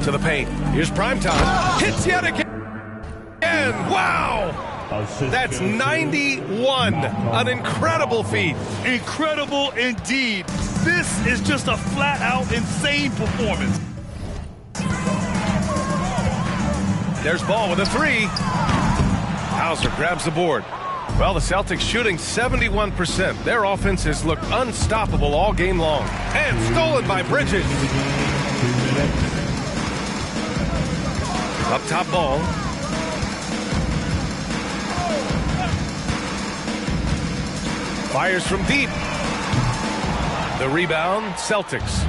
To the paint. Here's Primetime. Hits yet again. Wow! That's 91. An incredible feat. Incredible indeed. This is just a flat-out insane performance. There's Ball with a three. Hauser grabs the board. Well, the Celtics shooting 71%. Their offense has looked unstoppable all game long. And stolen by Bridges. Up top Ball. Fires from deep. The rebound, Celtics.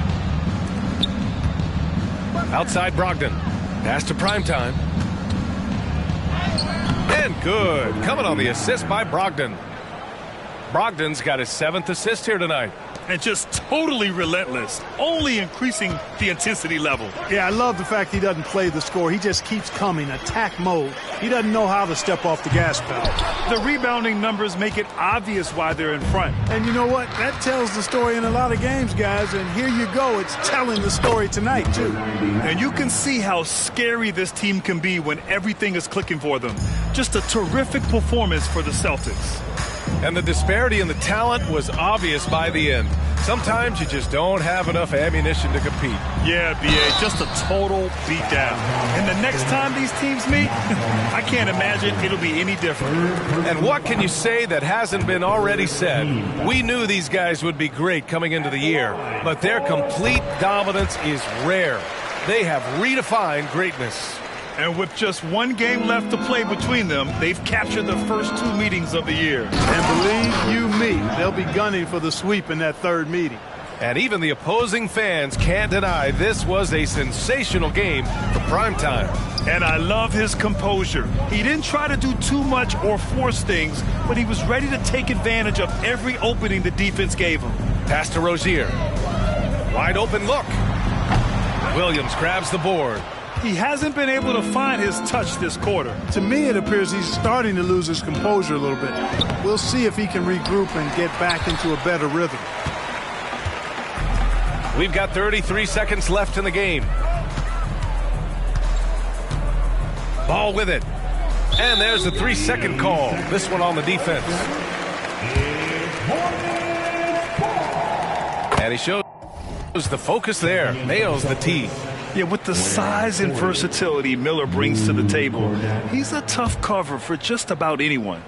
Outside Brogdon. Pass to Primetime. And good. Coming on the assist by Brogdon. Brogdon's got his 7th assist here tonight. And just totally relentless, only increasing the intensity level. Yeah, I love the fact he doesn't play the score. He just keeps coming, attack mode. He doesn't know how to step off the gas pedal. The rebounding numbers make it obvious why they're in front. And you know what? That tells the story in a lot of games, guys. And here you go. It's telling the story tonight, too. And you can see how scary this team can be when everything is clicking for them. Just a terrific performance for the Celtics. And the disparity in the talent was obvious by the end. Sometimes you just don't have enough ammunition to compete. Yeah, B.A., just a total beatdown. And the next time these teams meet, I can't imagine it'll be any different. And what can you say that hasn't been already said? We knew these guys would be great coming into the year, but their complete dominance is rare. They have redefined greatness. And with just one game left to play between them, they've captured the first 2 meetings of the year. And believe you me, they'll be gunning for the sweep in that 3rd meeting. And even the opposing fans can't deny this was a sensational game for Primetime. And I love his composure. He didn't try to do too much or force things, but he was ready to take advantage of every opening the defense gave him. Pass to Rozier. Wide open look. Williams grabs the board. He hasn't been able to find his touch this quarter. To me, it appears he's starting to lose his composure a little bit. We'll see if he can regroup and get back into a better rhythm. We've got 33 seconds left in the game. Ball with it. And there's a 3-second call. This one on the defense. And he shows the focus there. Nails the tee. Yeah, with the size and versatility Miller brings to the table, he's a tough cover for just about anyone.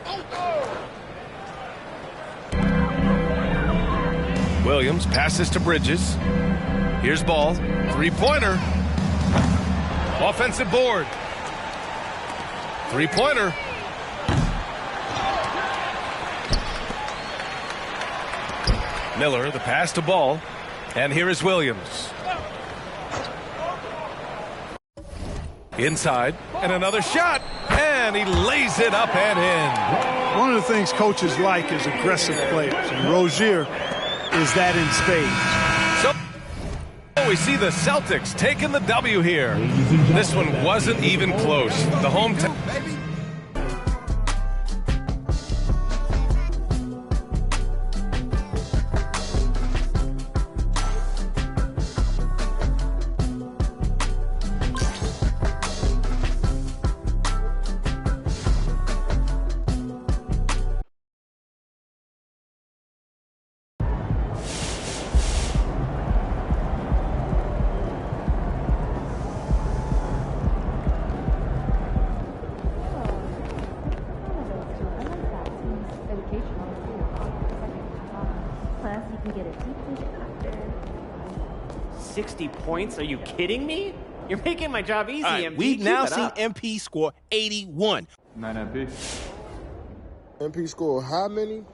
Williams passes to Bridges. Here's Ball. 3-pointer. Offensive board. 3-pointer. Miller, the pass to Ball. And here is Williams. Inside, and another shot, and he lays it up and in. One of the things coaches like is aggressive players, and Rozier is that in spades. So we see the Celtics taking the W here. This one wasn't even close. The hometown. Plus, you can get a deep dish after. 60 points? Are you kidding me? You're making my job easy, MP. We've now seen up. MP score 81. Man, MP. MP scored how many?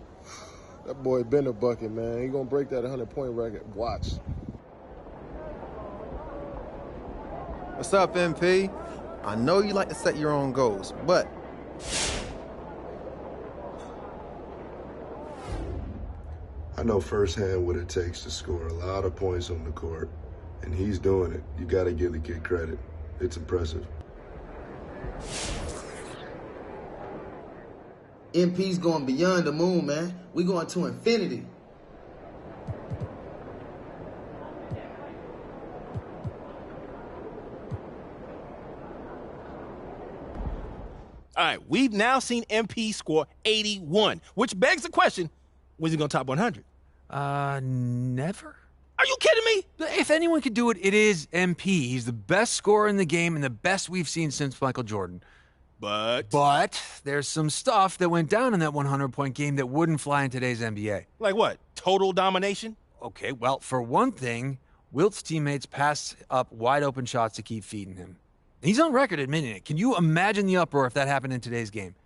That boy been a bucket, man. He gonna break that 100-point record. Watch. What's up, MP? I know you like to set your own goals, but I know firsthand what it takes to score a lot of points on the court, and he's doing it. You got to give the kid credit. It's impressive. MP's going beyond the moon, man. We going to infinity. All right, we've now seen MP score 81, which begs the question, when's he going to top 100? Never. Are you kidding me? If anyone could do it, it is MP. He's the best scorer in the game and the best we've seen since Michael Jordan. But there's some stuff that went down in that 100-point game that wouldn't fly in today's NBA. Like what? Total domination? Okay, well, for one thing, Wilt's teammates passed up wide-open shots to keep feeding him. He's on record admitting it. Can you imagine the uproar if that happened in today's game?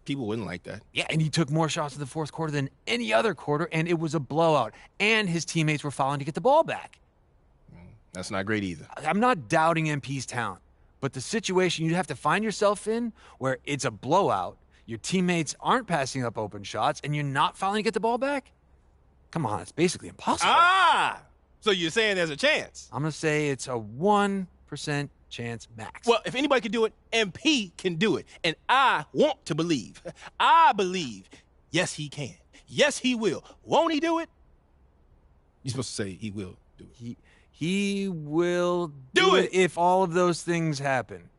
People wouldn't like that. Yeah, and he took more shots in the fourth quarter than any other quarter, and it was a blowout. And his teammates were fouling to get the ball back. That's not great either. I'm not doubting MP's talent, but the situation you have to find yourself in where it's a blowout, your teammates aren't passing up open shots, and you're not fouling to get the ball back? Come on, it's basically impossible. So you're saying there's a chance? I'm going to say it's a 1% chance max. Well, if anybody can do it, MP can do it. And I want to believe. I believe, yes, he can. Yes, he will. Won't he do it? You're supposed to say he will do it. He will do it if all of those things happen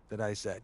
that I said.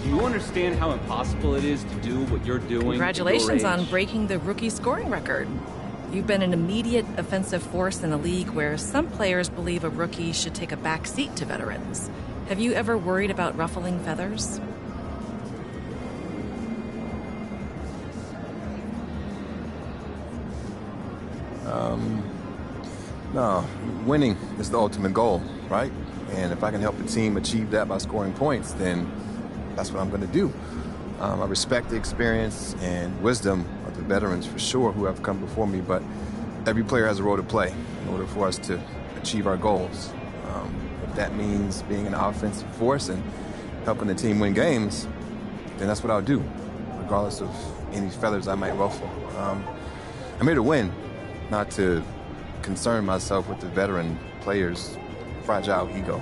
Do you understand how impossible it is to do what you're doing? Congratulations on breaking the rookie scoring record. You've been an immediate offensive force in a league where some players believe a rookie should take a back seat to veterans. Have you ever worried about ruffling feathers? No, winning is the ultimate goal, right? And if I can help the team achieve that by scoring points, then that's what I'm going to do. I respect the experience and wisdom of the veterans for sure who have come before me, but every player has a role to play in order for us to achieve our goals. If that means being an offensive force and helping the team win games, then that's what I'll do, regardless of any feathers I might ruffle. I'm here to win, not to concern myself with the veteran players' fragile ego.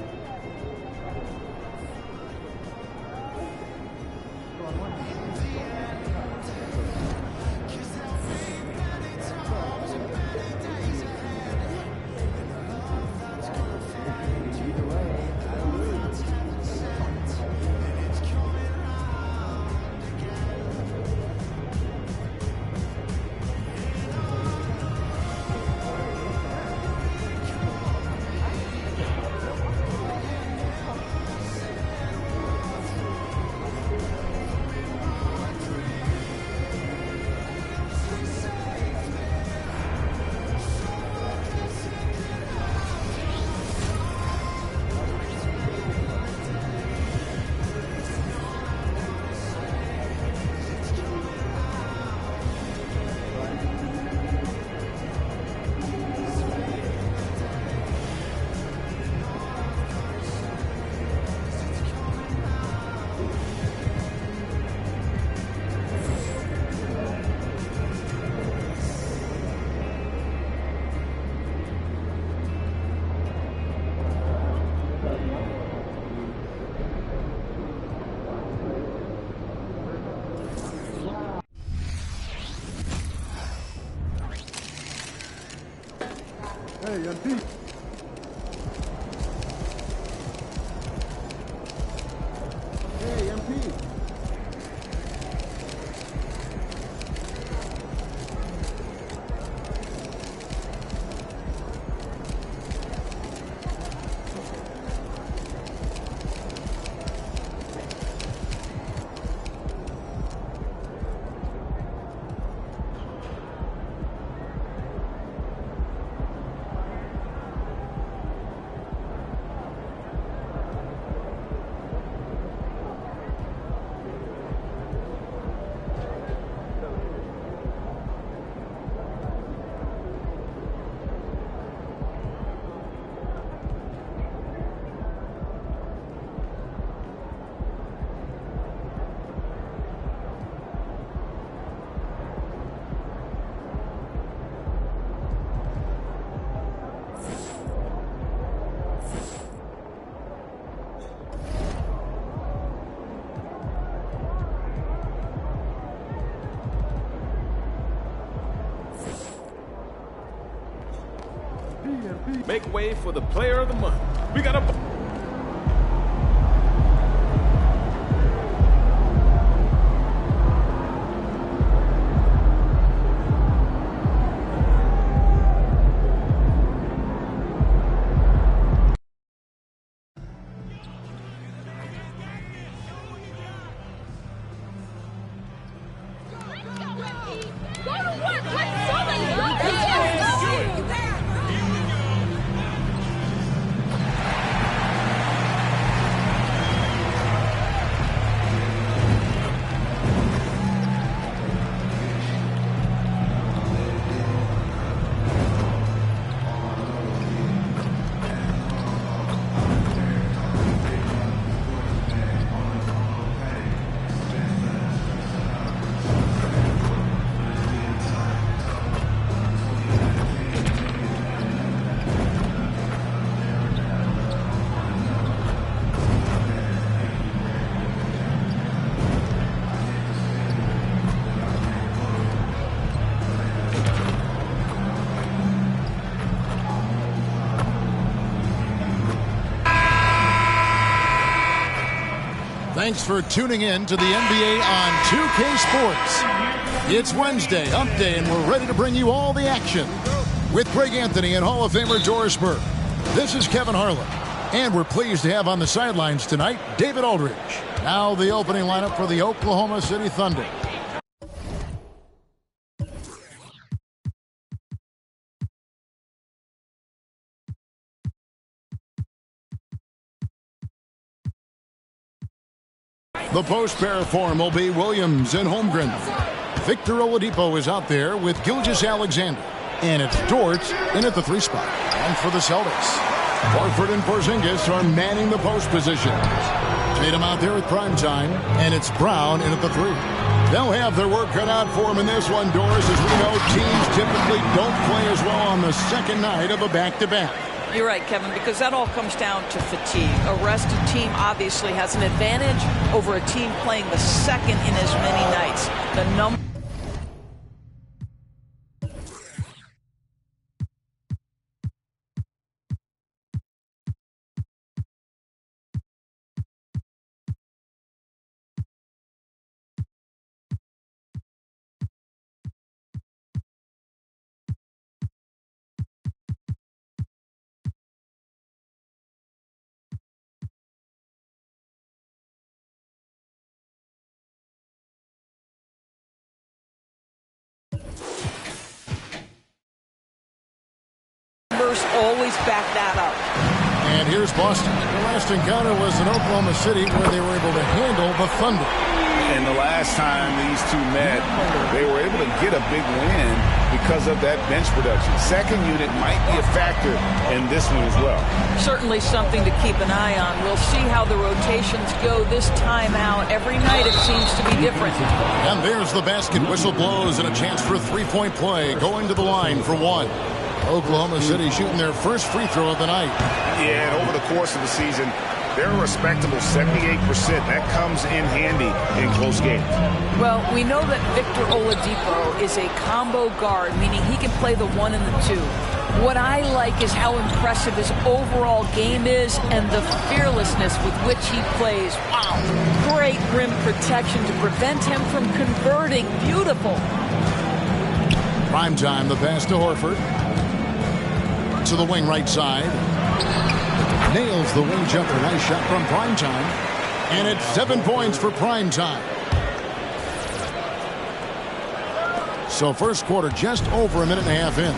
Hey, MP. Hey, MP. Make way for the player of the month. We got a... Thanks for tuning in to the NBA on 2K Sports. It's Wednesday, Hump Day, and we're ready to bring you all the action. With Greg Anthony and Hall of Famer Doris Burke, this is Kevin Harlan. And we're pleased to have on the sidelines tonight, David Aldridge. Now the opening lineup for the Oklahoma City Thunder. The post pair form will be Williams and Holmgren. Victor Oladipo is out there with Gilgeous-Alexander. And it's Dort in at the 3 spot. And for the Celtics, Horford and Porzingis are manning the post position. Tatum out there at prime time, and it's Brown in at the 3. They'll have their work cut out for them in this one, Doris. As we know, teams typically don't play as well on the second night of a back-to-back. You're right, Kevin, because that all comes down to fatigue. A rested team obviously has an advantage over a team playing the second in as many nights. The number. Always back that up. And here's Boston. The last encounter was in Oklahoma City where they were able to handle the Thunder. And the last time these two met, they were able to get a big win because of that bench production. Second unit might be a factor in this one as well. Certainly something to keep an eye on. We'll see how the rotations go this time out. Every night it seems to be different. And there's the basket. Whistle blows and a chance for a three-point play. Going to the line for one. Oklahoma City shooting their first free throw of the night. Yeah, and over the course of the season, they're a respectable 78%. That comes in handy in close games. Well, we know that Victor Oladipo is a combo guard, meaning he can play the 1 and the 2. What I like is how impressive his overall game is and the fearlessness with which he plays. Wow. Great rim protection to prevent him from converting. Beautiful. Prime time, the pass to Horford. To the wing right side. Nails the wing jumper. Nice shot from Prime time. And it's 7 points for Prime time. So first quarter just over a minute and a half in.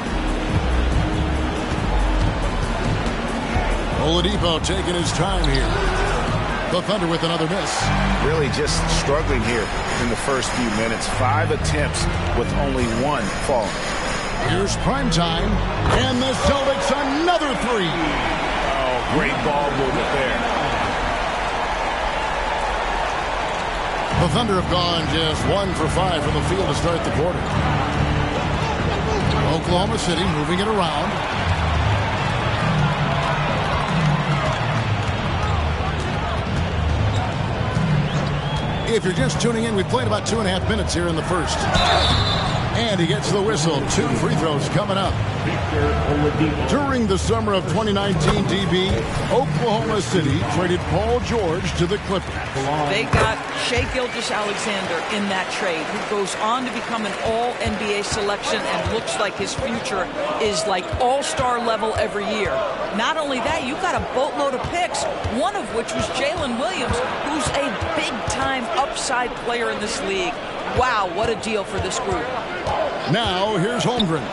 Oladipo taking his time here. The Thunder with another miss. Really just struggling here in the first few minutes. 5 attempts with only 1 falling. Here's Prime time. And the Celtics another 3. Oh, great ball movement there. The Thunder have gone just 1 for 5 from the field to start the quarter. Oklahoma City moving it around. If you're just tuning in, we played about 2.5 minutes here in the first. And he gets the whistle. 2 free throws coming up. During the summer of 2019, DB, Oklahoma City traded Paul George to the Clippers. They got Shai Gilgeous-Alexander in that trade, who goes on to become an all-NBA selection and looks like his future is like all-star level every year. Not only that, you got a boatload of picks, one of which was Jalen Williams, who's a big-time upside player in this league. Wow, what a deal for this group. Now, here's Holmgren.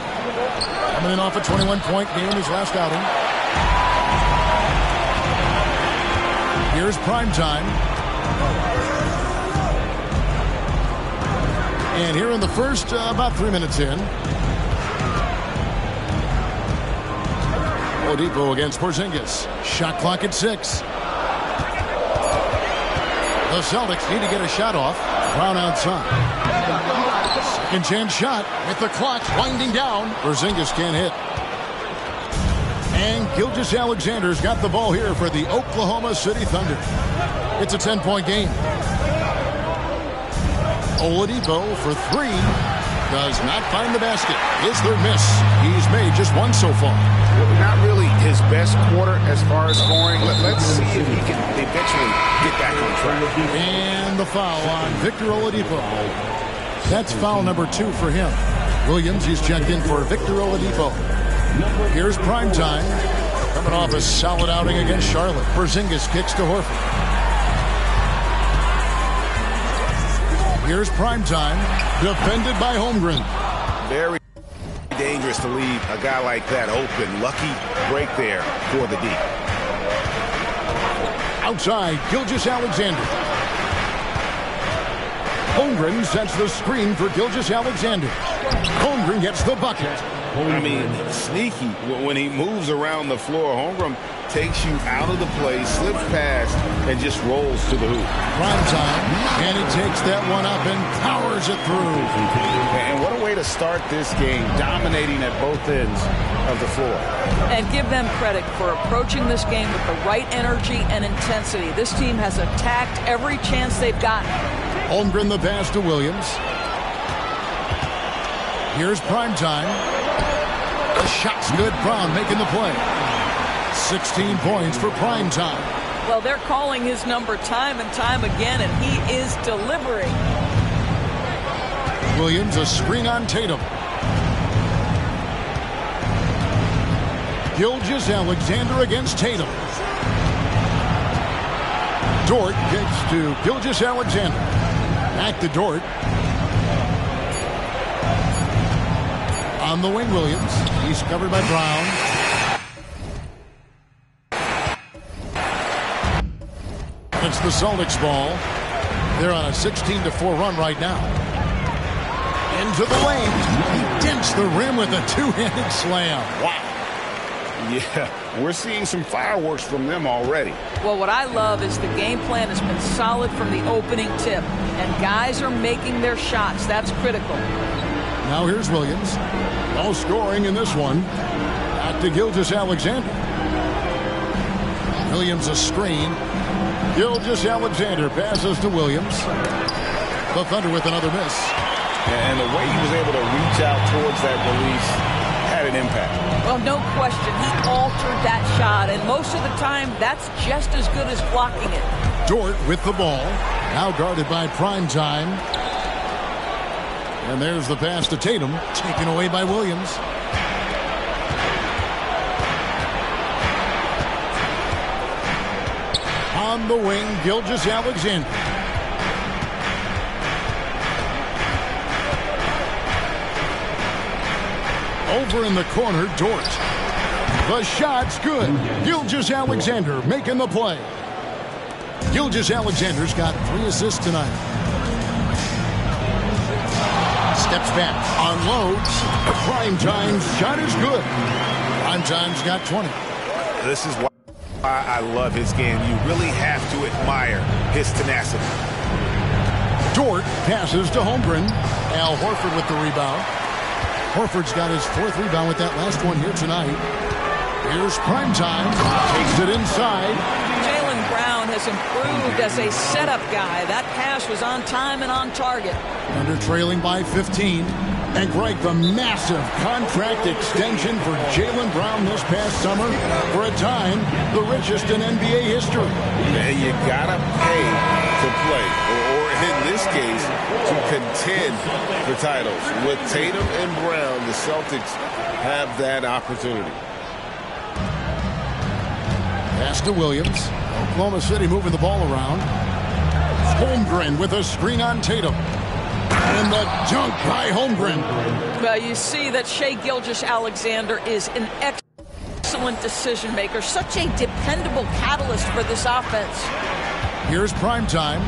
Coming in off a 21-point game in his last outing. Here's Prime time. And here in the first, about 3 minutes in. Oladipo against Porzingis. Shot clock at 6. The Celtics need to get a shot off. Brown outside. Second chance shot with the clock winding down. Porzingis can't hit. And Gilgeous-Alexander's got the ball here for the Oklahoma City Thunder. It's a 10-point game. Oladipo for 3. Does not find the basket. His third miss. He's made just 1 so far. Well, not really his best quarter as far as scoring. Let's see if he can eventually get back on track. And the foul on Victor Oladipo. That's foul number 2 for him. Williams, he's checked in for Victor Oladipo. Here's Prime time. Coming off a solid outing against Charlotte. Porzingis kicks to Horford. Here's Prime time. Defended by Holmgren. Very dangerous to leave a guy like that open. Lucky break there for the D. Outside, Gilgeous-Alexander. Holmgren sets the screen for Gilgeous-Alexander. Holmgren gets the bucket. I mean, sneaky. When he moves around the floor, Holmgren takes you out of the play, slips past, and just rolls to the hoop. Prime time, and he takes that one up and powers it through. And what a way to start this game, dominating at both ends of the floor. And give them credit for approaching this game with the right energy and intensity. This team has attacked every chance they've gotten. Holmgren the pass to Williams. Here's Prime time. The shot's good. Brown making the play. 16 points for Prime time. Well, they're calling his number time and time again, and he is delivering. Williams, a screen on Tatum. Gilgeous-Alexander against Tatum. Dort gets to Gilgeous-Alexander. Back to Dort. On the wing, Williams. He's covered by Brown. It's the Celtics ball. They're on a 16-4 run right now. Into the lane. He dents the rim with a two-handed slam. Wow. Yeah, we're seeing some fireworks from them already. Well, what I love is the game plan has been solid from the opening tip, and guys are making their shots. That's critical. Now here's Williams. No scoring in this one. Back to Gilgeous-Alexander. Williams a screen. Gilgeous-Alexander passes to Williams. The Thunder with another miss. And the way he was able to reach out towards that release had an impact. Well, no question. He altered that shot, and most of the time, that's just as good as blocking it. Dort with the ball. Now guarded by Primetime. And there's the pass to Tatum, taken away by Williams. On the wing, Gilgeous-Alexander. Over in the corner, Dort. The shot's good. Gilgeous-Alexander making the play. Gilgeous-Alexander's got 3 assists tonight. Steps back, unloads. Primetime's shot is good. Primetime's got 20. This is why I love his game. You really have to admire his tenacity. Dort passes to Holmgren. Al Horford with the rebound. Horford's got his 4th rebound with that last one here tonight. Here's Primetime. Takes it inside. Jaylen Brown has improved as a setup guy. That pass was on time and on target. Under trailing by 15. And Greg, the massive contract extension for Jaylen Brown this past summer. For a time, the richest in NBA history. And you gotta pay to play, or in this case, to contend for titles. With Tatum and Brown, the Celtics have that opportunity. Pass to Williams. Oklahoma City moving the ball around. Holmgren with a screen on Tatum. And the dunk by Holmgren. Well, you see that Shai Gilgeous-Alexander is an excellent decision maker. Such a dependable catalyst for this offense. Here's Primetime.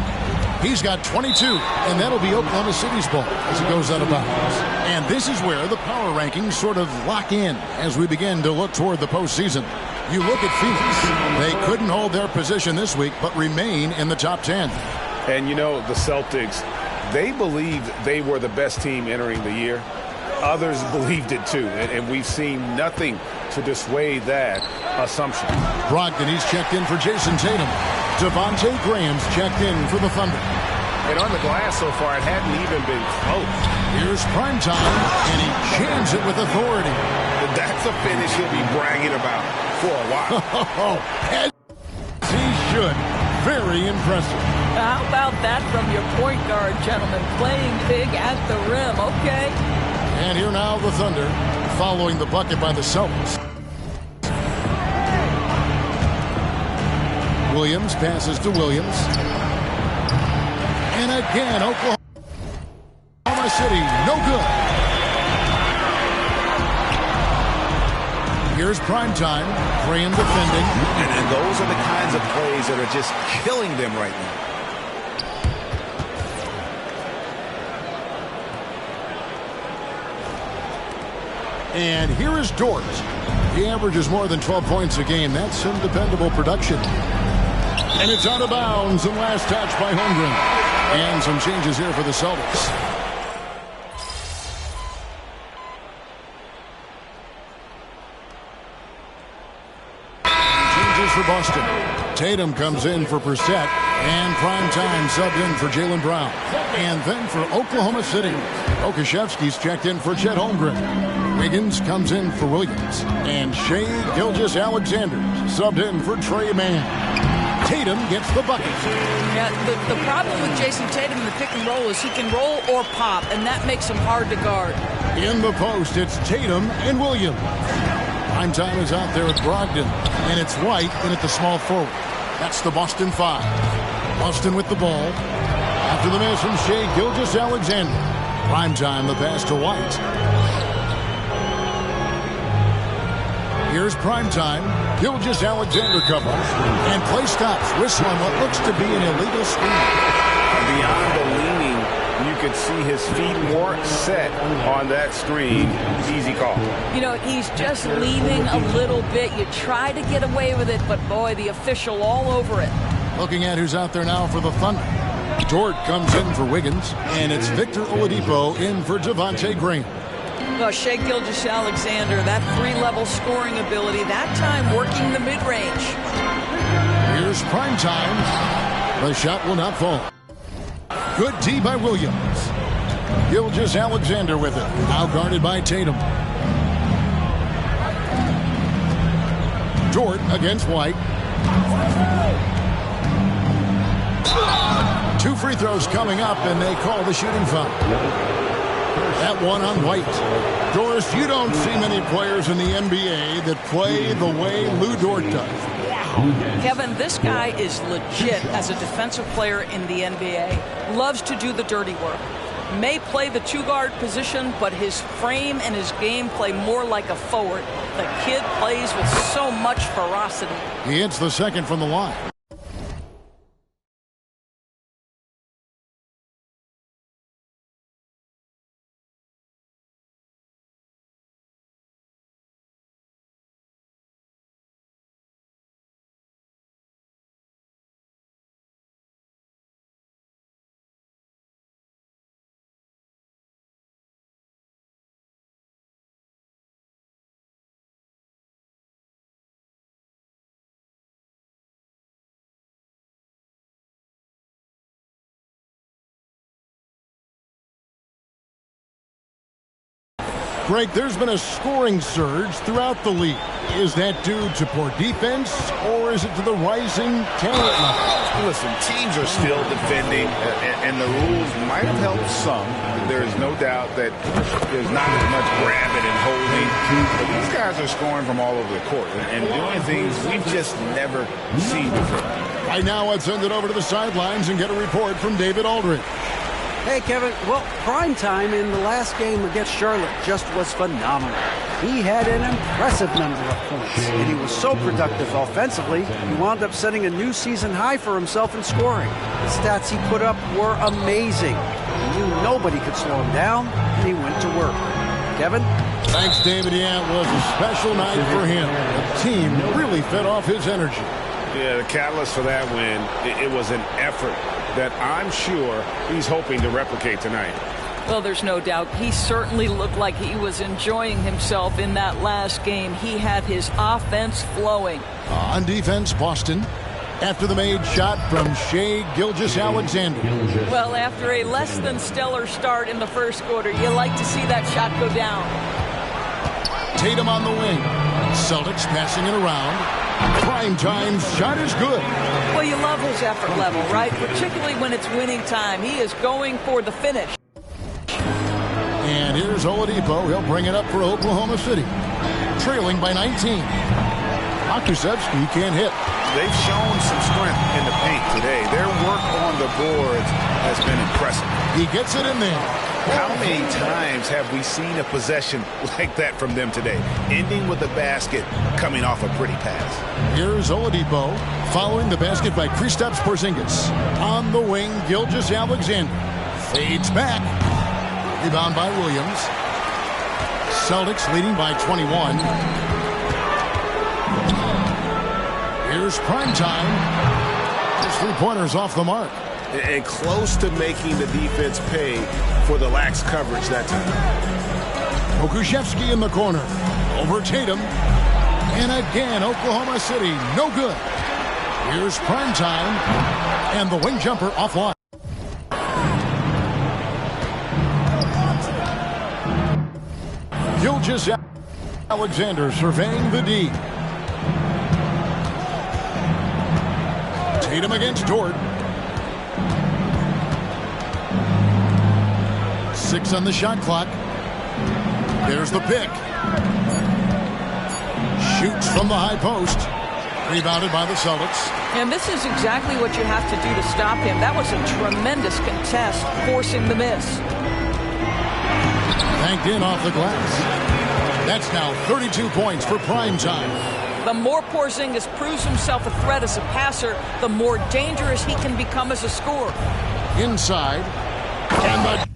He's got 22, and that'll be Oklahoma City's ball as it goes out of bounds. And this is where the power rankings sort of lock in as we begin to look toward the postseason. You look at Phoenix. They couldn't hold their position this week, but remain in the top 10. And you know, the Celtics, they believed they were the best team entering the year. Others believed it too, and we've seen nothing to dissuade that assumption. Brogdon, he's checked in for Jason Tatum. Devontae Graham's checked in for the Thunder. And on the glass so far, it hadn't even been close. Here's Primetime, and he jams it with authority. That's a finish he'll be bragging about for a while. As he should. Very impressive. How about that from your point guard, gentlemen? Playing big at the rim, okay? And here now the Thunder, following the bucket by the Celtics. Williams passes to Williams. And again, Oklahoma City, no good. Here's Primetime, Graham defending. And those are the kinds of plays that are just killing them right now. And here is Dort. He averages more than 12 points a game. That's some dependable production. And it's out of bounds, and last touch by Holmgren. And some changes here for the Celtics. Changes for Boston. Tatum comes in for Brissett, and Primetime subbed in for Jaylen Brown. And then for Oklahoma City, Okashevsky's checked in for Chet Holmgren. Wiggins comes in for Williams. And Shai Gilgeous-Alexander subbed in for Trey Mann. Tatum gets the bucket. Yeah, the problem with Jason Tatum in the pick and roll is he can roll or pop, and that makes him hard to guard. In the post, it's Tatum and Williams. Primetime is out there with Brogdon, and it's White in at the small forward. That's the Boston 5. Boston with the ball. After the miss from Shai Gilgeous-Alexander. Primetime, the pass to White. Here's Primetime. Gilgeous-Alexander cover. And play stops. Whistle on what looks to be an illegal screen. Beyond the leaning, you could see his feet more set on that screen. Easy call. You know, he's just leaning a little bit. You try to get away with it, but boy, the official all over it. Looking at who's out there now for the Thunder. Dort comes in for Wiggins, and it's Victor Oladipo in for Devontae Graham. Well, Shai Gilgeous-Alexander, that three-level scoring ability, that time working the mid-range. Here's Primetime. The shot will not fall. Good D by Williams. Gilgeous-Alexander with it. Now guarded by Tatum. Dort against White. 2 free throws coming up, and they call the shooting foul. That one on White. Doris, you don't see many players in the NBA that play the way Lou Dort does. Kevin, this guy is legit as a defensive player in the NBA. Loves to do the dirty work. May play the 2-guard position, but his frame and his game play more like a forward. The kid plays with so much ferocity. He hits the second from the line. Greg, there's been a scoring surge throughout the league. Is that due to poor defense, or is it to the rising talent level? Listen, teams are still defending, and the rules might have helped some. There is no doubt that there's not as much grabbing and holding. But these guys are scoring from all over the court and doing things we've just never seen before. Right now, let's send it over to the sidelines and get a report from David Aldridge. Hey, Kevin. Well, prime time in the last game against Charlotte just was phenomenal. He had an impressive number of points, and he was so productive offensively, he wound up setting a new season high for himself in scoring. The stats he put up were amazing. He knew nobody could slow him down, and he went to work. Kevin? Thanks, David. Yeah, it was a special night for him. The team really fed off his energy. Yeah, the catalyst for that win, it was an effort that I'm sure he's hoping to replicate tonight. Well, there's no doubt. He certainly looked like he was enjoying himself in that last game. He had his offense flowing. On defense, Boston. After the made shot from Shai Gilgeous-Alexander. Well, after a less than stellar start in the first quarter, you like to see that shot go down. Tatum on the wing. Celtics passing it around. Prime time shot is good. Well, you love his effort level, right? Particularly when it's winning time. He is going for the finish. And here's Oladipo. He'll bring it up for Oklahoma City. Trailing by 19. Makusevsky can't hit. They've shown some strength in the paint today. Their work on the boards has been impressive. He gets it in there. How many times have we seen a possession like that from them today? Ending with a basket, coming off a pretty pass. Here's Oladipo following the basket by Kristaps Porzingis. On the wing, Gilgeous-Alexander fades back. Rebound by Williams. Celtics leading by 21. Here's prime time. His three-pointers off the mark. And close to making the defense pay for the lax coverage that time. Pokusevski in the corner. Over Tatum. And again, Oklahoma City, no good. Here's prime time. And the wing jumper offline. Gilgeous-Alexander surveying the D. Tatum against Dort. 6 on the shot clock. There's the pick. Shoots from the high post. Rebounded by the Celtics. And this is exactly what you have to do to stop him. That was a tremendous contest, forcing the miss. Banked in off the glass. That's now 32 points for prime time. The more Porzingis proves himself a threat as a passer, the more dangerous he can become as a scorer. Inside. And the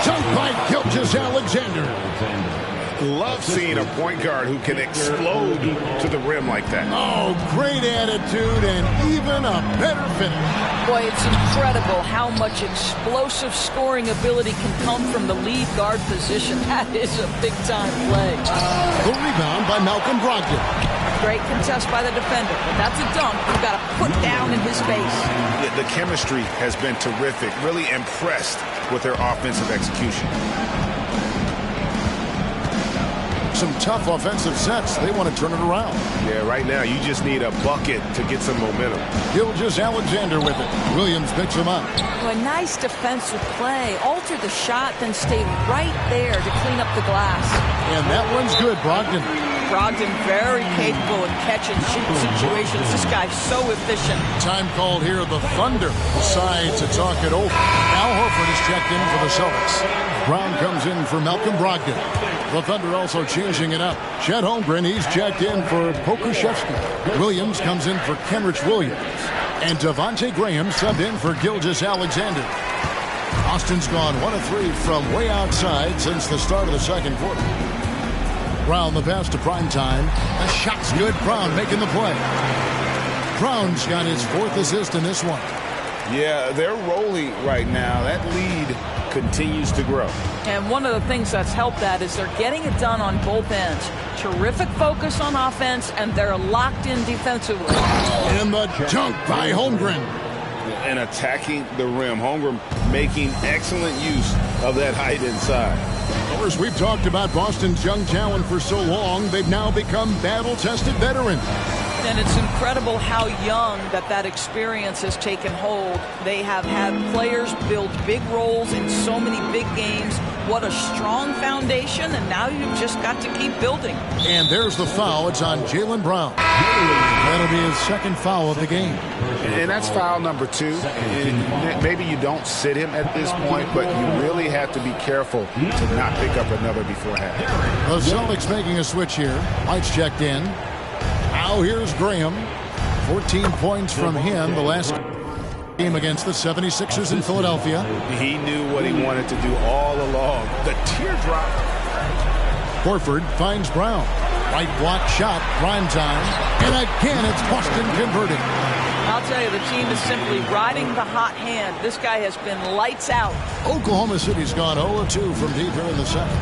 dunk by Gilgeous-Alexander. Love seeing a point guard who can explode to the rim like that. Oh, great attitude and even a better finish. Boy, it's incredible how much explosive scoring ability can come from the lead guard position. That is a big-time play. The rebound by Malcolm Brogdon. Great contest by the defender, but that's a dunk you've got to put down in his face. The chemistry has been terrific. Really impressed with their offensive execution. some tough offensive sets. They want to turn it around. Yeah, right now you just need a bucket to get some momentum. Gilgeous-Alexander with it. Williams picks him up. A nice defensive play. Alter the shot, then stay right there to clean up the glass. And that one's good, Brogdon. Brogdon very capable in catch-and-shoot situations. This guy's so efficient. Time called here, the Thunder decide to talk it over. Al Horford is checked in for the Celtics. Brown comes in for Malcolm Brogdon. The Thunder also changing it up. Chet Holmgren, he's checked in for Pokusevski. Williams comes in for Kenrich Williams. And Devontae Graham subbed in for Gilgeous-Alexander. Austin's gone 1 of 3 from way outside since the start of the second quarter. Brown the pass to Primetime. The shot's good. Brown making the play. Brown's got his 4th assist in this one. Yeah, they're rolling right now. That lead continues to grow. And one of the things that's helped that is they're getting it done on both ends. Terrific focus on offense, and they're locked in defensively. And the dunk by Holmgren. And attacking the rim. Holmgren making excellent use of that height inside. Of course, we've talked about Boston's young talent for so long. They've now become battle-tested veterans. And it's incredible how young that experience has taken hold. They have had players build big roles in so many big games. What a strong foundation, and now you've just got to keep building. And there's the foul. It's on Jaylen Brown. That'll be his 2nd foul of the game. And that's foul number 2. And maybe you don't sit him at this point, but you really have to be careful to not pick up another before half. The Celtics making a switch here. White's checked in. Now here's Graham. 14 points from him the last game against the 76ers in Philadelphia. He knew what he wanted to do all along. The teardrop. Horford finds Brown. Right block shot. Primetime. And again, it's Boston converting. I'll tell you, the team is simply riding the hot hand. This guy has been lights out. Oklahoma City's gone 0-2 from deep here in the second.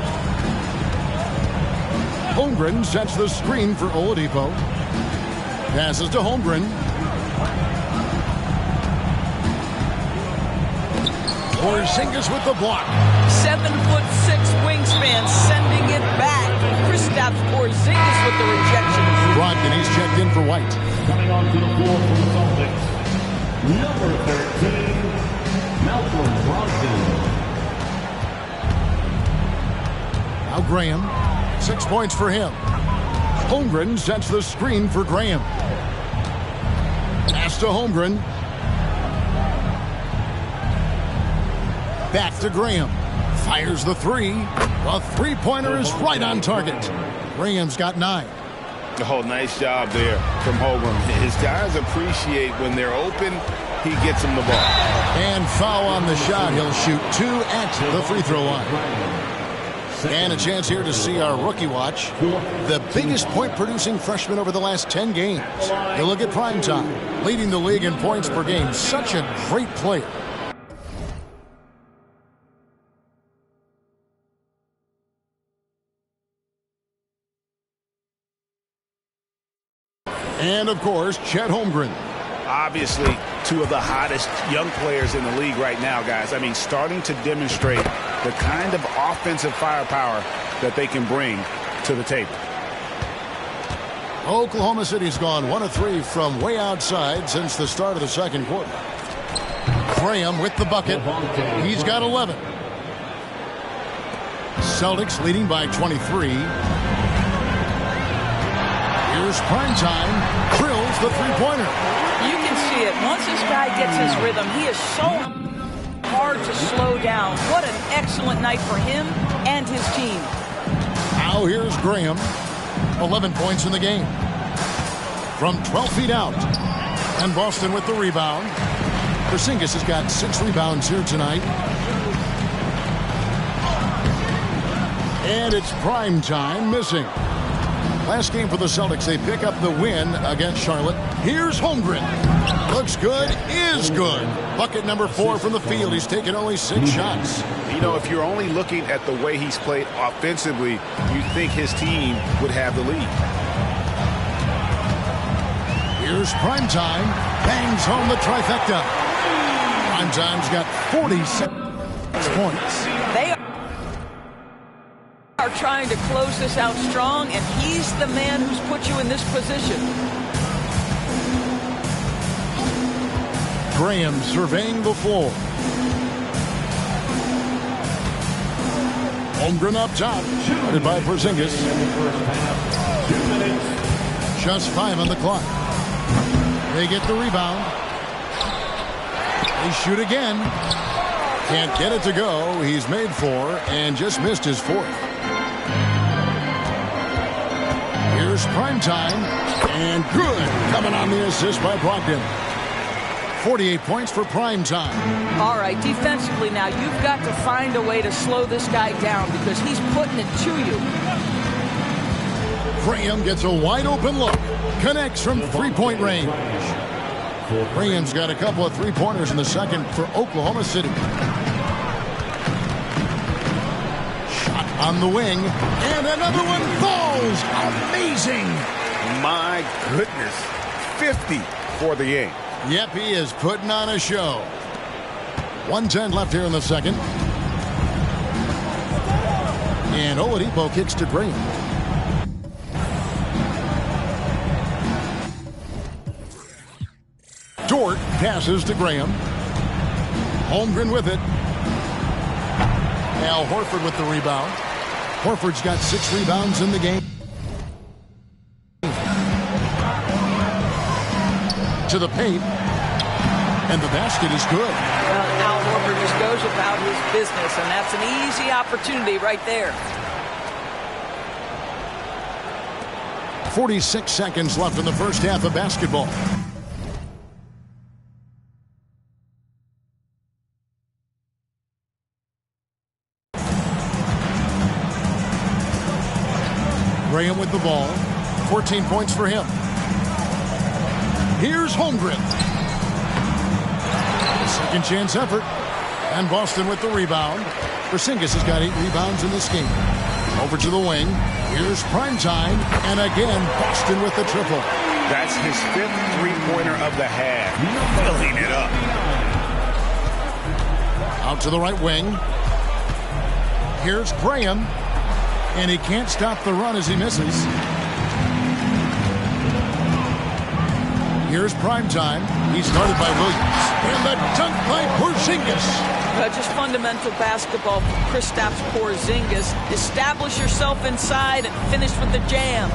Holmgren sets the screen for Oladipo. Passes to Holmgren. Porzingis with the block. 7'6" wingspan, sending it back. Kristaps Porzingis with the rejection. Brogdon, he's checked in for White. Coming onto the floor for the Celtics, number 13, Malcolm Brogdon. Now Graham, 6 points for him. Holmgren sets the screen for Graham. Pass to Holmgren. Back to Graham. Fires the 3. The three-pointer is right on target. Graham's got 9. Oh, nice job there from Holmgren. His guys appreciate when they're open, he gets them the ball. And foul on the shot. He'll shoot 2 at the free throw line. And a chance here to see our rookie watch. The biggest point-producing freshman over the last 10 games. You look at Primetime, leading the league in points per game. Such a great player. And, of course, Chet Holmgren. Obviously, 2 of the hottest young players in the league right now, guys. I mean, starting to demonstrate the kind of offensive firepower that they can bring to the table. Oklahoma City's gone 1 of 3 from way outside since the start of the second quarter. Graham with the bucket. He's got 11. Celtics leading by 23. Here's Primetime. Drills the three-pointer. You can see it. Once this guy gets his rhythm, he is so hard to slow down. What an excellent night for him and his team. Now here's Graham. 11 points in the game. From 12 feet out. And Boston with the rebound. Porzingis has got 6 rebounds here tonight. And it's Primetime missing. Last game for the Celtics, they pick up the win against Charlotte. Here's Holmgren. Looks good, is good. Bucket number 4 from the field. He's taken only 6 shots. You know, if you're only looking at the way he's played offensively, you think his team would have the lead. Here's Primetime. Bangs home the trifecta. Primetime's got 46 points. They are are trying to close this out strong, and he's the man who's put you in this position. Graham surveying the floor. Holmgren up top, headed by Porzingis. 2 minutes. Just 5 on the clock. They get the rebound. They shoot again. Can't get it to go. He's made 4 and just missed his 4th. Here's Primetime, and good. Coming on the assist by Brogdon. 48 points for Primetime. All right, defensively now, you've got to find a way to slow this guy down because he's putting it to you. Graham gets a wide open look. Connects from three-point range. Graham's got a couple of three-pointers in the second for Oklahoma City. Shot on the wing, and another one falls. Amazing. My goodness. 50 for the game. Yep, he is putting on a show. 1:10 left here in the second. And Oladipo kicks to Graham. Dort passes to Graham. Holmgren with it. Al Horford with the rebound. Horford's got 6 rebounds in the game. To the paint. And the basket is good. Well, Al Horford just goes about his business, and that's an easy opportunity right there. 46 seconds left in the first half of basketball. Graham with the ball. 14 points for him. Here's Holmgren. Second chance effort. And Boston with the rebound. Porzingis has got 8 rebounds in this game. Over to the wing. Here's Primetime. And again, Boston with the triple. That's his 5th three-pointer of the half. Filling it up. Out to the right wing. Here's Graham. And he can't stop the run as he misses. Here's Primetime. He's started by Williams. And the dunk by Porzingis. Just fundamental basketball from Kristaps Porzingis. Establish yourself inside and finish with the jam.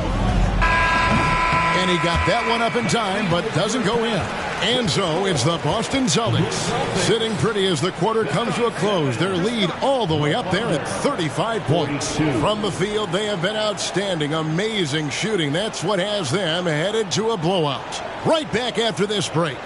And he got that one up in time, but doesn't go in. And so it's the Boston Celtics sitting pretty as the quarter comes to a close. Their lead all the way up there at 35 points. From the field, they have been outstanding. Amazing shooting. That's what has them headed to a blowout. Right back after this break.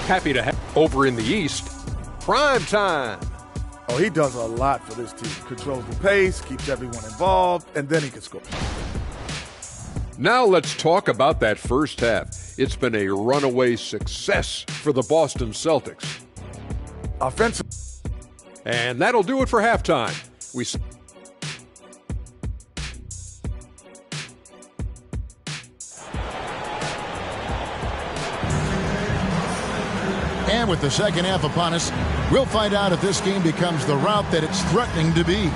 Happy to have over in the East. Primetime. Oh, he does a lot for this team. Controls the pace, keeps everyone involved, and then he can score. Now let's talk about that first half. It's been a runaway success for the Boston Celtics. Offensive. And that'll do it for halftime. And with the second half upon us, we'll find out if this game becomes the route that it's threatening to be.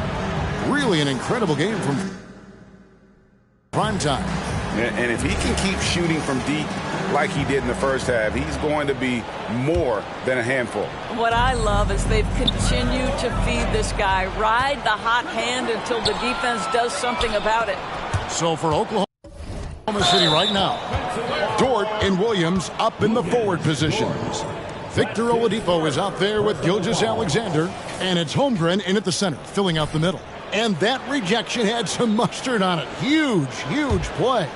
Really an incredible game from Primetime. And if he can keep shooting from deep like he did in the first half, he's going to be more than a handful. What I love is they've continued to feed this guy. Ride the hot hand until the defense does something about it. So for Oklahoma City right now, Dort and Williams up in the forward positions. Victor Oladipo is out there with Gilgeous-Alexander, and it's Holmgren in at the center, filling out the middle. And that rejection had some mustard on it. Huge, huge play.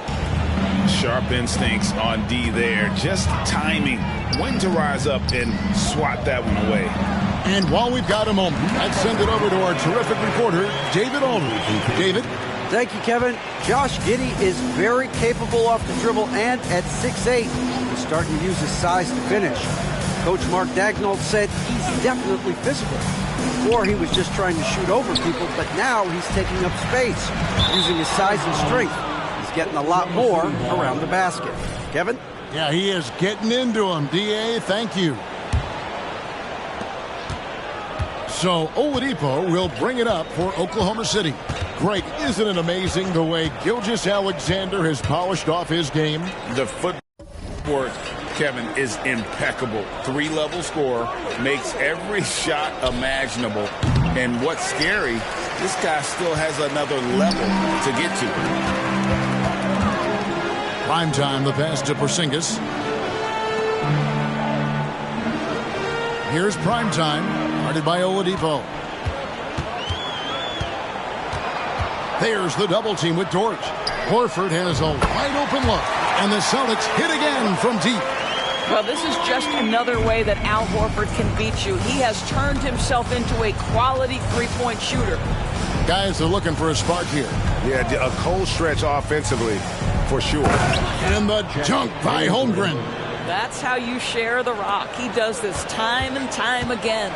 Sharp instincts on D there. Just timing when to rise up and swat that one away. And while we've got a moment, let's send it over to our terrific reporter, David Aldridge. David? Thank you, Kevin. Josh Giddey is very capable off the dribble, and at 6'8", he's starting to use his size to finish. Coach Mark Daigneault said he's definitely physical. Before, he was just trying to shoot over people, but now he's taking up space, using his size and strength. He's getting a lot more around the basket. Kevin? Yeah, he is getting into him. D.A., thank you. So Oladipo will bring it up for Oklahoma City. Greg, isn't it amazing the way Gilgeous-Alexander has polished off his game? The footwork, Kevin, is impeccable. 3-level scorer, makes every shot imaginable. And what's scary, this guy still has another level to get to. Prime time, the pass to Porzingis. Here's prime time, guarded by Oladipo. There's the double team with Dort. Horford has a wide open look, and the Celtics hit again from deep. Well, this is just another way that Al Horford can beat you. He has turned himself into a quality three-point shooter. Guys are looking for a spark here. Yeah, a cold stretch offensively, for sure. And the dunk by Holmgren. That's how you share the rock. He does this time and time again.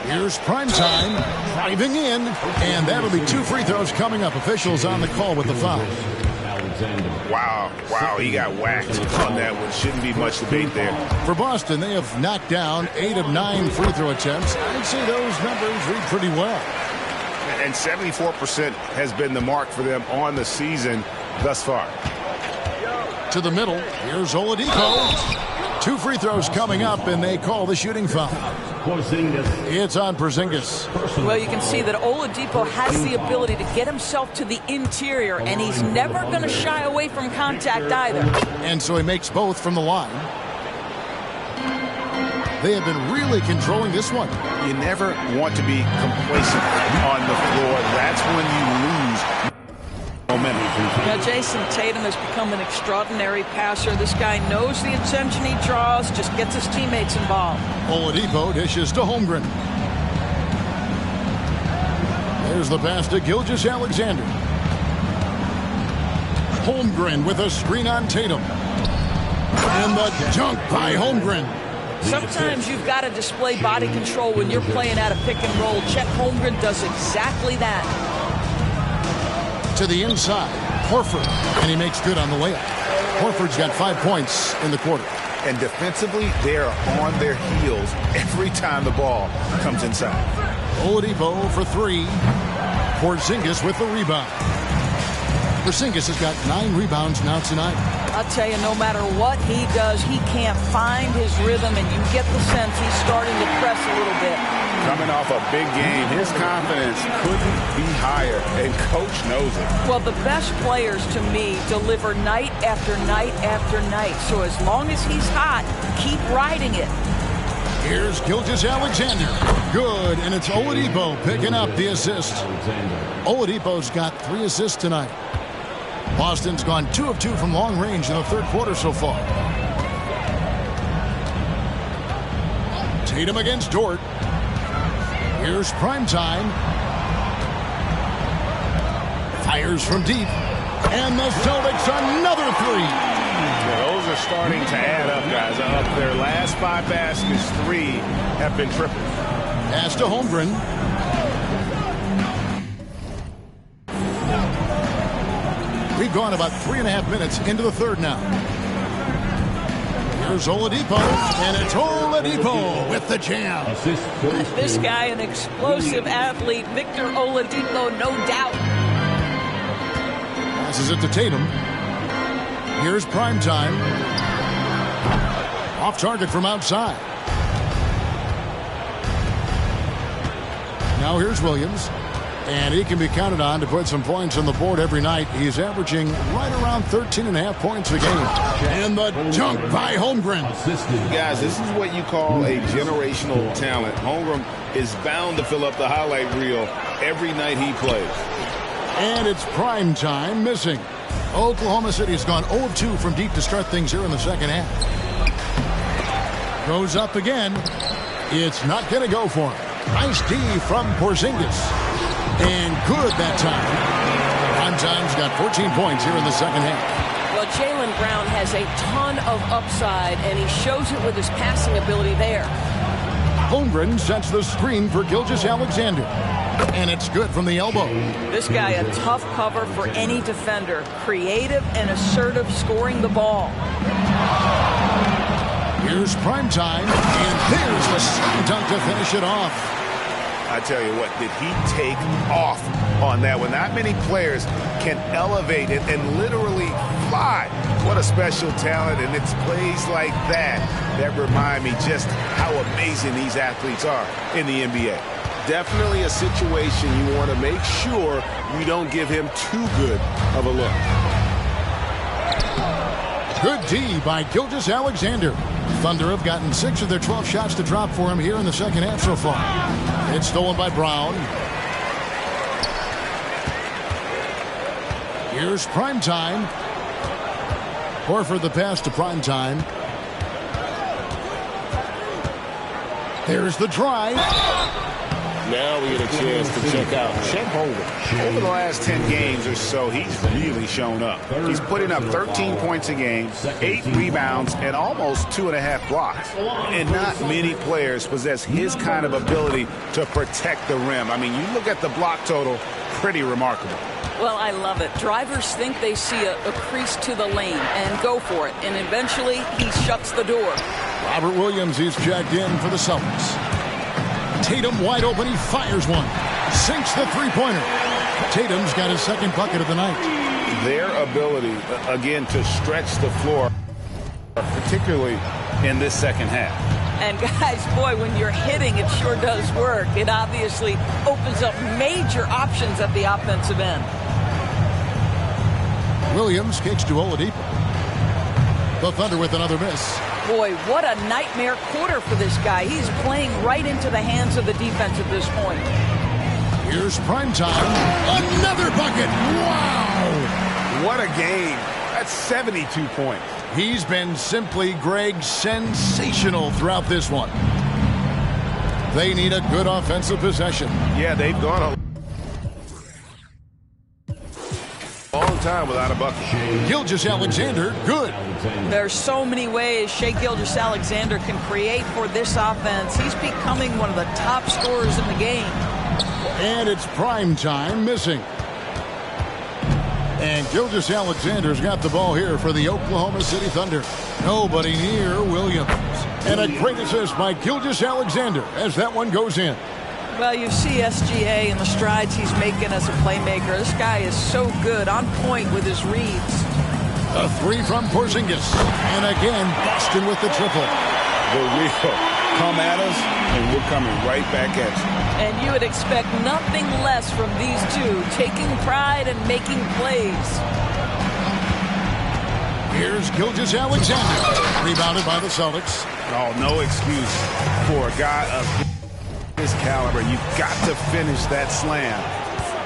Here's prime time, driving in, and that'll be 2 free throws coming up. Officials on the call with the foul. Wow, he got whacked on that one. Shouldn't be much debate there. For Boston, they have knocked down 8 of 9 free throw attempts. I'd say those numbers read pretty well. And 74% has been the mark for them on the season thus far. To the middle, here's Oladipo. 2 free throws coming up, and they call the shooting foul. It's on Porzingis. Well, you can see that Oladipo has the ability to get himself to the interior, and he's never going to shy away from contact either. And so he makes both from the line. They have been really controlling this one. You never want to be complacent on the floor. That's when you lose momentum. Now, Jason Tatum has become an extraordinary passer. This guy knows the attention he draws, just gets his teammates involved. Oladipo dishes to Holmgren. There's the pass to Gilgeous-Alexander. Holmgren with a screen on Tatum. And the dunk by Holmgren. Sometimes you've got to display body control when you're playing out a pick and roll. Chet Holmgren does exactly that. To the inside, Horford, and he makes good on the layup. Horford's got 5 points in the quarter. And defensively, they are on their heels every time the ball comes inside. Oladipo for 3. Porzingis with the rebound. Porzingis has got 9 rebounds now tonight. I'll tell you, no matter what he does, he can't find his rhythm, and you get the sense he's starting to press a little bit. Coming off a big game, his confidence couldn't be higher, and Coach knows it. Well, the best players, to me, deliver night after night after night. So as long as he's hot, keep riding it. Here's Gilgeous-Alexander. Good, and it's Oladipo picking up the assist. Oladipo's got 3 assists tonight. Boston's gone 2 of 2 from long range in the third quarter so far. Tatum against Dort. Here's prime time. Fires from deep. And the Celtics another 3. Yeah, those are starting to add up, guys. Up their last 5 baskets, 3 have been triples. Pass to Holmgren. We've gone about 3.5 minutes into the third now. Here's Oladipo, and it's Oladipo with the jam. This guy, an explosive athlete, Victor Oladipo, no doubt. Passes it to Tatum. Here's prime time. Off target from outside. Now here's Williams. And he can be counted on to put some points on the board every night. He's averaging right around 13.5 points a game. And the dunk by Holmgren. Guys, this is what you call a generational talent. Holmgren is bound to fill up the highlight reel every night he plays. And it's prime time missing. Oklahoma City has gone 0 of 2 from deep to start things here in the second half. Goes up again. It's not going to go for him. Nice D from Porzingis. And good that time. Primetime's got 14 points here in the second half. Well, Jaylen Brown has a ton of upside, and he shows it with his passing ability there. Holmgren sets the screen for Gilgeous-Alexander. And it's good from the elbow. This guy, a tough cover for any defender. Creative and assertive scoring the ball. Here's Primetime, and there's the slam dunk to finish it off. I tell you what, did he take off on that one? Not many players can elevate it and literally fly. What a special talent, and it's plays like that that remind me just how amazing these athletes are in the NBA. Definitely a situation you want to make sure you don't give him too good of a look. Good D by Gilgeous-Alexander. Thunder have gotten 6 of their 12 shots to drop for him here in the second half so far. It's stolen by Brown. Here's Primetime. Horford the pass to Primetime. There's the drive. Now we get a chance to check out Chet Holmgren. Over the last 10 games or so, he's really shown up. He's putting up 13 points a game, 8 rebounds, and almost 2.5 blocks. And not many players possess his kind of ability to protect the rim. I mean, you look at the block total, pretty remarkable. Well, I love it. Drivers think they see a crease to the lane and go for it. And eventually, he shuts the door. Robert Williams is checked in for the Celtics. Tatum wide open. He fires one. Sinks the three-pointer. Tatum's got his second bucket of the night. Their ability, again, to stretch the floor, particularly in this second half. And guys, boy, when you're hitting, it sure does work. It obviously opens up major options at the offensive end. Williams kicks to Oladipo. The Thunder with another miss. Boy, what a nightmare quarter for this guy. He's playing right into the hands of the defense at this point. Here's Primetime. Another bucket. Wow. What a game. That's 72 points. He's been simply, Greg, sensational throughout this one. They need a good offensive possession. Yeah, they've gone a long time without a bucket. Gilgeous-Alexander, good. There's so many ways Shai Gilgeous-Alexander can create for this offense. He's becoming one of the top scorers in the game. And it's Primetime missing. And Gilgeous-Alexander's got the ball here for the Oklahoma City Thunder. Nobody near Williams. And a great assist by Gilgeous-Alexander as that one goes in. Well, you see SGA and the strides he's making as a playmaker. This guy is so good, on point with his reads. A three from Porzingis. And again, Boston with the triple. The real come at us, and we're coming right back at you. And you would expect nothing less from these two, taking pride and making plays. Here's Gilgeous-Alexander, rebounded by the Celtics. Oh, no excuse for a guy of this caliber. You've got to finish that slam.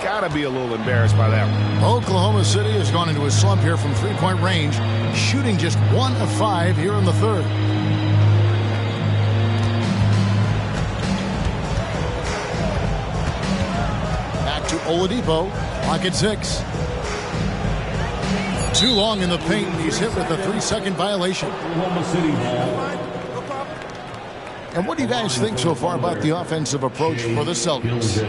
Got to be a little embarrassed by that one. Oklahoma City has gone into a slump here from three-point range, shooting just 1 of 5 here in the third. To Oladipo, clock at 6. Too long in the paint. He's hit with a 3-second violation. And what do you guys think so far about the offensive approach for the Celtics?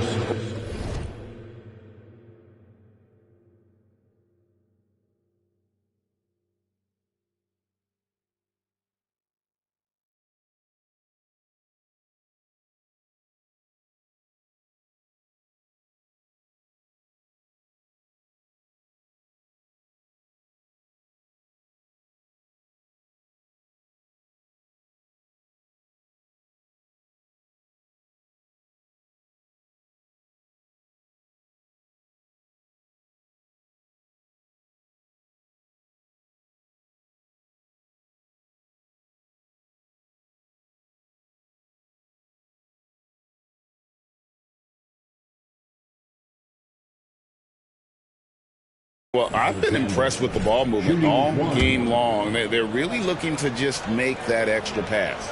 Well, I've been impressed with the ball movement all game long. They're really looking to just make that extra pass.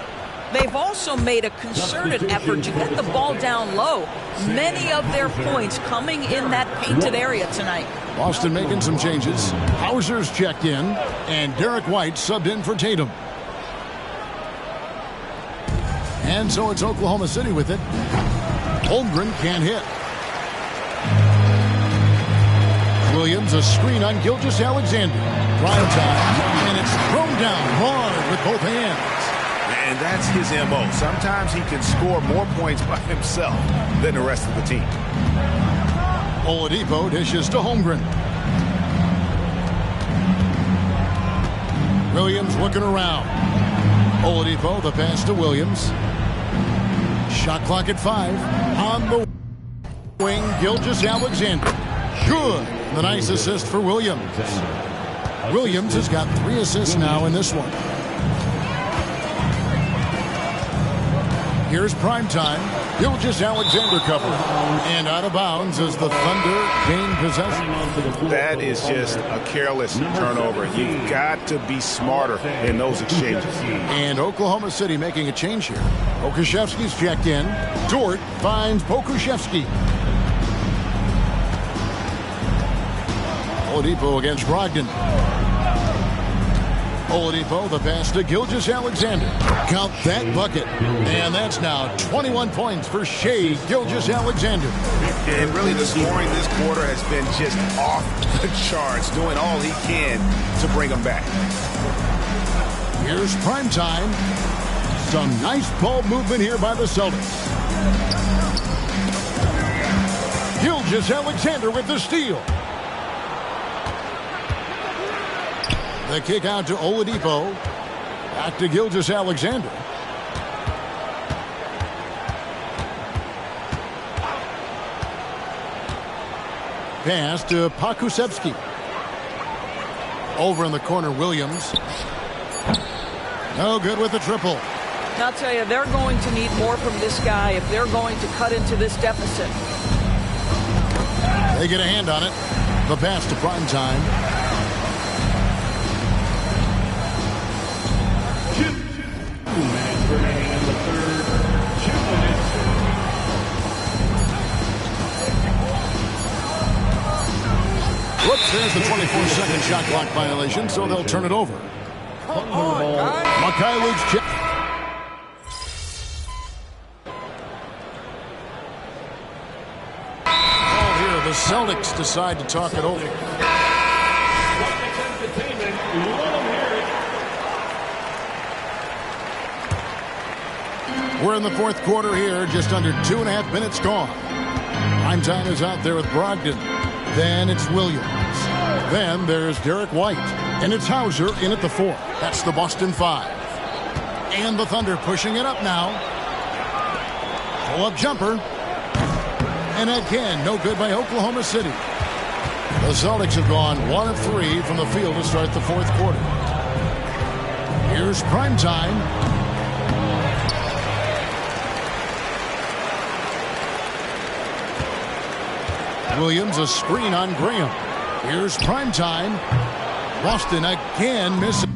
they've also made a concerted effort to get the ball down low. Many of their points coming in that painted area tonight. Boston making some changes. Hauser's checked in, and Derek White subbed in for Tatum. And so it's Oklahoma City with it. Holmgren can't hit. Williams, a screen on Gilgeous-Alexander. Prime time, and it's thrown down hard with both hands. And that's his M.O. Sometimes he can score more points by himself than the rest of the team. Oladipo dishes to Holmgren. Williams looking around. Oladipo, the pass to Williams. Shot clock at 5. On the wing, Gilgeous-Alexander. Good. The nice assist for Williams. Williams has got 3 assists now in this one. Here's primetime. Gilgeous-Alexander cover. And out of bounds as the Thunder gain possession. That is just a careless turnover. You've got to be smarter in those exchanges. And Oklahoma City making a change here. Pokusevski's checked in. Dort finds Pokusevski. Oladipo against Brogdon. Oladipo, the pass to Gilgeous-Alexander. Count that bucket. And that's now 21 points for Shai Gilgeous-Alexander. And really the scoring this quarter has been just off the charts, doing all he can to bring them back. Here's primetime. Some nice ball movement here by the Celtics. Gilgeous-Alexander with the steal. The kick out to Oladipo. Back to Gilgeous-Alexander. Pass to Pokusevski. Over in the corner, Williams. No good with the triple. I'll tell you, they're going to need more from this guy if they're going to cut into this deficit. They get a hand on it. The pass to primetime. Remaining in the third, 2 minutes. Whoops, there's the 24-second shot clock violation, so they'll turn it over. Mikhailuk's check. Oh, here the Celtics decide to talk it over. We're in the fourth quarter here, just under 2.5 minutes gone. Primetime is out there with Brogdon. Then it's Williams. Then there's Derek White. And it's Hauser in at the 4. That's the Boston 5. And the Thunder pushing it up now. Pull-up jumper. And again, no good by Oklahoma City. The Celtics have gone 1 of 3 from the field to start the fourth quarter. Here's primetime. Williams, a screen on Graham. Here's primetime. Boston again misses.